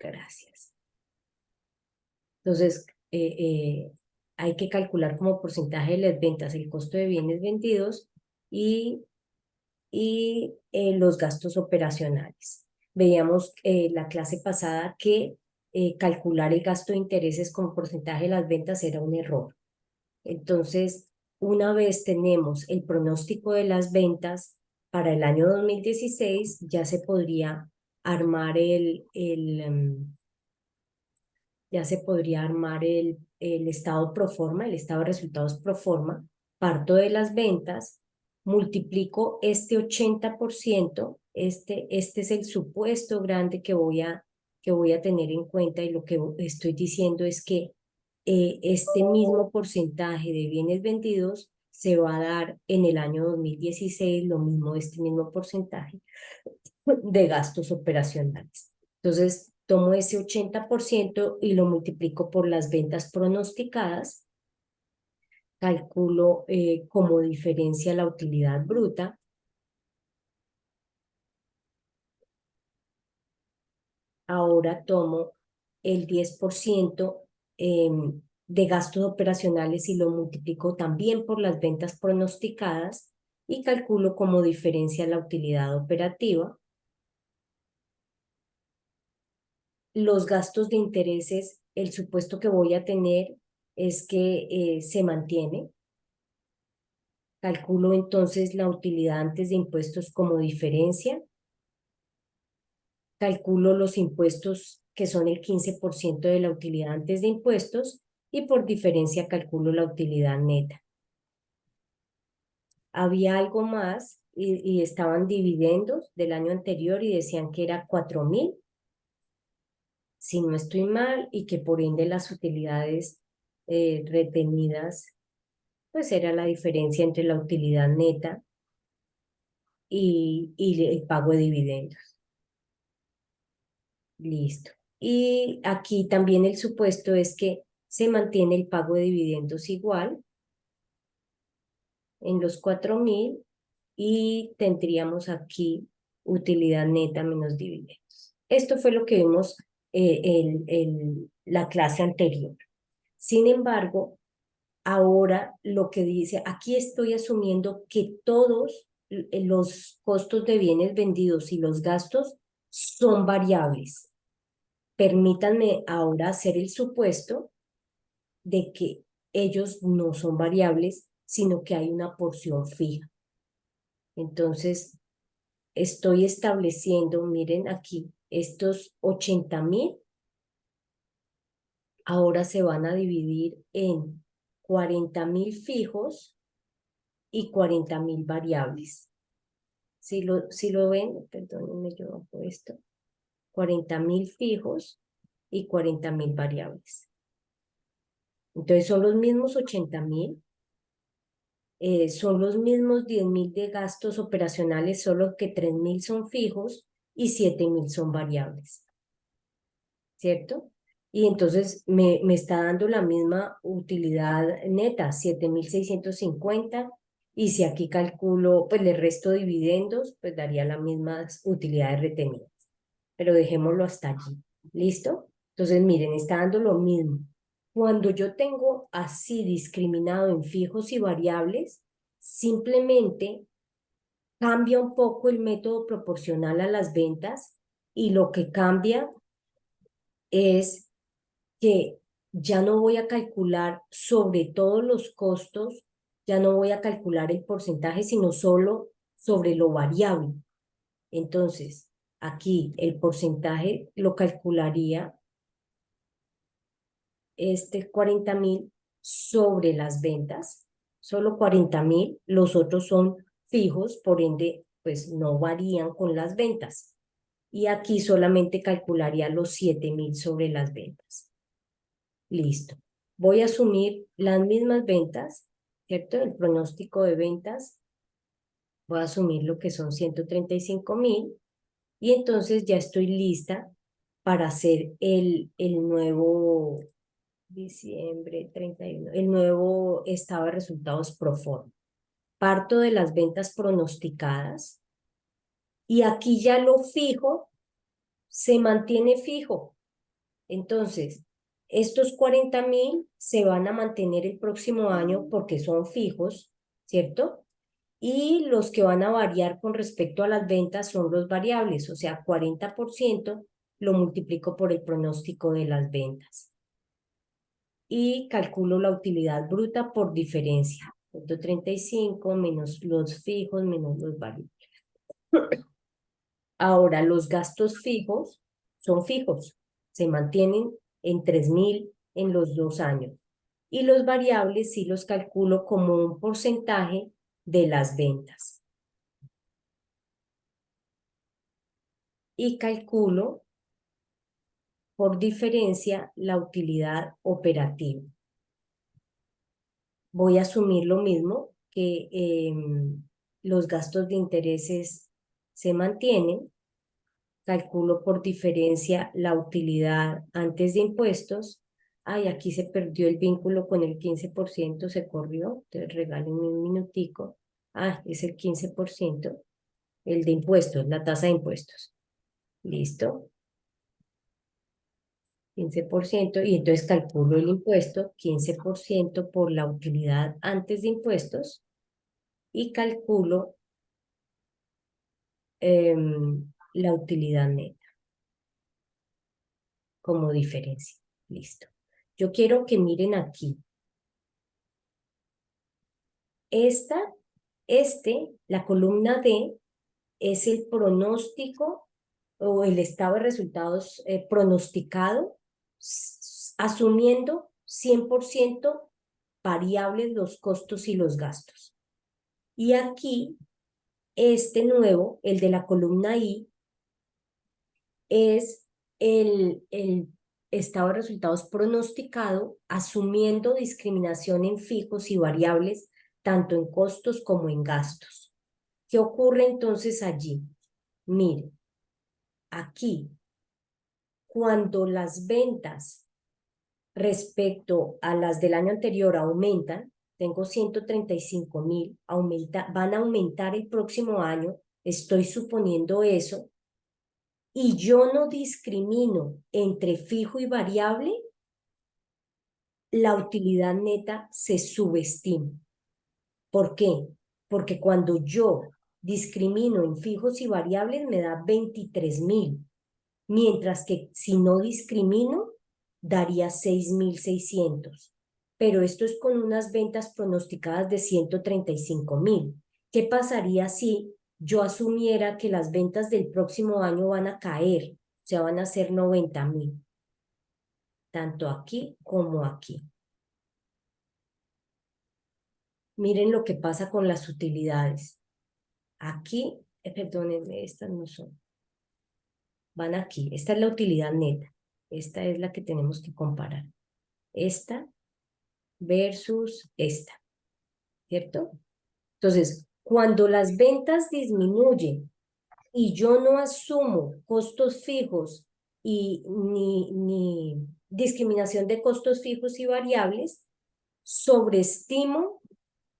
Gracias. Entonces, hay que calcular como porcentaje de las ventas el costo de bienes vendidos y, los gastos operacionales. Veíamos la clase pasada que calcular el gasto de intereses como porcentaje de las ventas era un error. Entonces, una vez tenemos el pronóstico de las ventas para el año 2016, ya se podría armar ya se podría armar el estado pro forma, el estado de resultados pro forma, parto de las ventas, multiplico este 80%, este es el supuesto grande que voy a tener en cuenta, y lo que estoy diciendo es que este mismo porcentaje de bienes vendidos se va a dar en el año 2016, lo mismo este mismo porcentaje de gastos operacionales. Entonces, tomo ese 80% y lo multiplico por las ventas pronosticadas, calculo como diferencia la utilidad bruta. Ahora tomo el 10% de gastos operacionales y lo multiplico también por las ventas pronosticadas y calculo como diferencia la utilidad operativa. Los gastos de intereses, el supuesto que voy a tener es que se mantiene. Calculo entonces la utilidad antes de impuestos como diferencia. Calculo los impuestos que son el 15% de la utilidad antes de impuestos y por diferencia calculo la utilidad neta. Había algo más y estaban dividendos del año anterior y decían que era 4.000, si no estoy mal, y que por ende las utilidades retenidas, pues era la diferencia entre la utilidad neta y el pago de dividendos. Listo. Y aquí también el supuesto es que se mantiene el pago de dividendos igual en los 4.000 y tendríamos aquí utilidad neta menos dividendos. Esto fue lo que vimos la clase anterior. Sin embargo, ahora lo que dice, aquí estoy asumiendo que todos los costos de bienes vendidos y los gastos son variables. Permítanme ahora hacer el supuesto de que ellos no son variables, sino que hay una porción fija. Entonces, estoy estableciendo, miren aquí, estos 80.000 ahora se van a dividir en 40.000 fijos y 40.000 variables. Si lo ven, perdónenme, yo hago esto, 40.000 fijos y 40.000 variables. Entonces son los mismos 80.000, son los mismos 10.000 de gastos operacionales, solo que 3.000 son fijos y 7.000 son variables, ¿cierto? Y entonces me está dando la misma utilidad neta, 7.650, y si aquí calculo, pues le resto dividendos, pues daría las mismas utilidades retenidas. Pero dejémoslo hasta allí. ¿Listo? Entonces, miren, está dando lo mismo. Cuando yo tengo así discriminado en fijos y variables, simplemente cambia un poco el método proporcional a las ventas, y lo que cambia es que ya no voy a calcular sobre todos los costos, ya no voy a calcular el porcentaje, sino solo sobre lo variable. Entonces, aquí el porcentaje lo calcularía 40.000 sobre las ventas, solo 40.000, los otros son fijos, por ende, pues no varían con las ventas. Y aquí solamente calcularía los 7.000 sobre las ventas. Listo. Voy a asumir las mismas ventas, ¿cierto? El pronóstico de ventas, voy a asumir lo que son 135.000, y entonces ya estoy lista para hacer el nuevo diciembre 31, el nuevo estado de resultados pro forma. Parto de las ventas pronosticadas y aquí ya lo fijo se mantiene fijo. Entonces, estos 40.000 se van a mantener el próximo año porque son fijos, ¿cierto? Y los que van a variar con respecto a las ventas son los variables, o sea, 40% lo multiplico por el pronóstico de las ventas. Y calculo la utilidad bruta por diferencia. 135 menos los fijos menos los variables. Ahora, los gastos fijos son fijos, se mantienen en 3.000 en los 2 años. Y los variables sí los calculo como un porcentaje de las ventas. Y calculo por diferencia la utilidad operativa. Voy a asumir lo mismo, que los gastos de intereses se mantienen. Calculo por diferencia la utilidad antes de impuestos. Ay, aquí se perdió el vínculo con el 15%, se corrió. Entonces regálenme un minutico. Ah, es el 15%, el de impuestos, la tasa de impuestos. Listo. 15%, y entonces calculo el impuesto, 15% por la utilidad antes de impuestos, y calculo la utilidad neta como diferencia. Listo. Yo quiero que miren aquí. La columna D es el pronóstico o el estado de resultados pronosticado, asumiendo 100% variables los costos y los gastos. Y aquí, este nuevo, el de la columna I, es el estado de resultados pronosticado, asumiendo discriminación en fijos y variables, tanto en costos como en gastos. ¿Qué ocurre entonces allí? Mire, aquí, cuando las ventas respecto a las del año anterior aumentan, tengo 135.000, van a aumentar el próximo año, estoy suponiendo eso, y yo no discrimino entre fijo y variable, la utilidad neta se subestima. ¿Por qué? Porque cuando yo discrimino en fijos y variables me da 23.000, mientras que si no discrimino daría 6.600. Pero esto es con unas ventas pronosticadas de 135.000. ¿Qué pasaría si yo asumiera que las ventas del próximo año van a caer? O sea, van a ser 90.000, tanto aquí como aquí. Miren lo que pasa con las utilidades. Aquí, perdónenme, estas no son. Van aquí. Esta es la utilidad neta. Esta es la que tenemos que comparar. Esta versus esta, ¿cierto? Entonces, cuando las ventas disminuyen y yo no asumo costos fijos y ni discriminación de costos fijos y variables, sobreestimo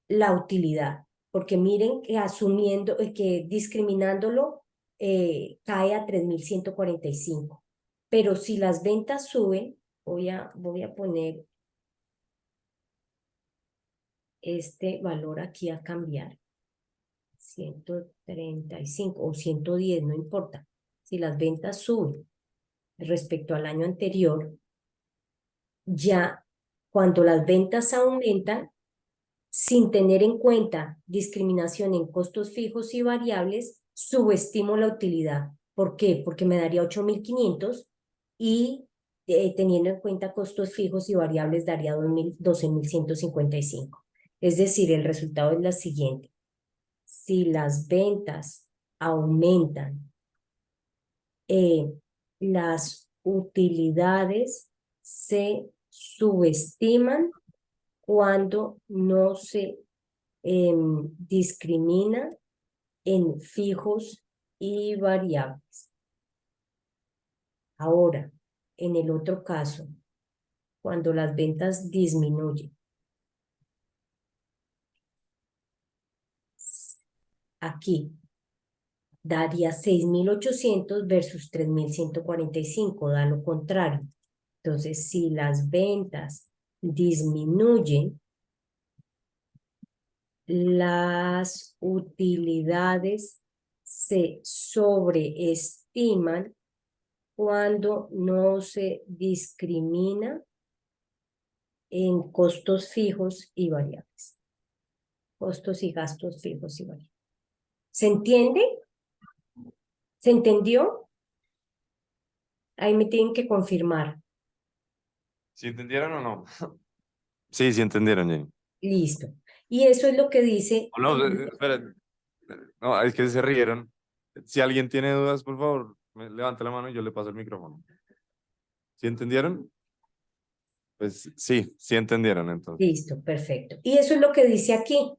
la utilidad, porque miren que asumiendo, que discriminándolo cae a 3.145. Pero si las ventas suben, voy a poner este valor aquí a cambiar. 135 o 110, no importa. Si las ventas suben respecto al año anterior, ya cuando las ventas aumentan, sin tener en cuenta discriminación en costos fijos y variables, subestimo la utilidad. ¿Por qué? Porque me daría 8.500 y teniendo en cuenta costos fijos y variables daría 12.155. Es decir, el resultado es la siguiente. Si las ventas aumentan, las utilidades se subestiman cuando no se discrimina en fijos y variables. Ahora, en el otro caso, cuando las ventas disminuyen, aquí daría 6.800 versus 3.145, da lo contrario. Entonces, si las ventas disminuyen, las utilidades se sobreestiman cuando no se discrimina en costos fijos y variables. Costos y gastos fijos y variables. ¿Se entiende? ¿Se entendió? Ahí me tienen que confirmar. ¿Sí entendieron o no? Sí, sí entendieron, Jenny. Listo. Y eso es lo que dice. O no, espera. No, es que se rieron. Si alguien tiene dudas, por favor, levante la mano y yo le paso el micrófono. ¿Sí entendieron? Pues sí, sí entendieron entonces. Listo, perfecto. Y eso es lo que dice aquí.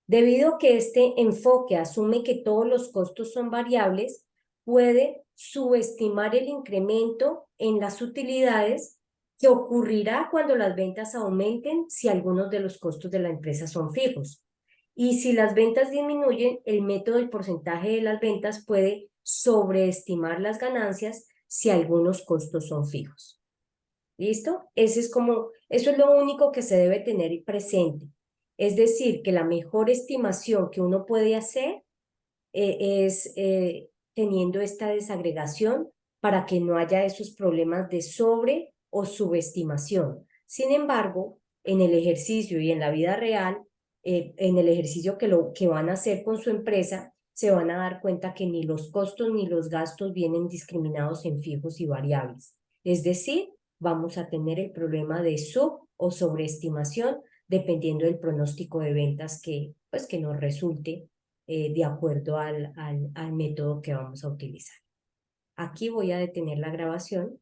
Debido a que este enfoque asume que todos los costos son variables, puede subestimar el incremento en las utilidades que ocurrirá cuando las ventas aumenten si algunos de los costos de la empresa son fijos. Y si las ventas disminuyen, el método del porcentaje de las ventas puede sobreestimar las ganancias si algunos costos son fijos. ¿Listo? Eso es lo único que se debe tener presente. Es decir, que la mejor estimación que uno puede hacer es teniendo esta desagregación para que no haya esos problemas de sobre o subestimación. Sin embargo, en el ejercicio y en la vida real, en el ejercicio que van a hacer con su empresa, se van a dar cuenta que ni los costos ni los gastos vienen discriminados en fijos y variables. Es decir, vamos a tener el problema de sub o sobreestimación dependiendo del pronóstico de ventas que nos resulte de acuerdo al método que vamos a utilizar. Aquí voy a detener la grabación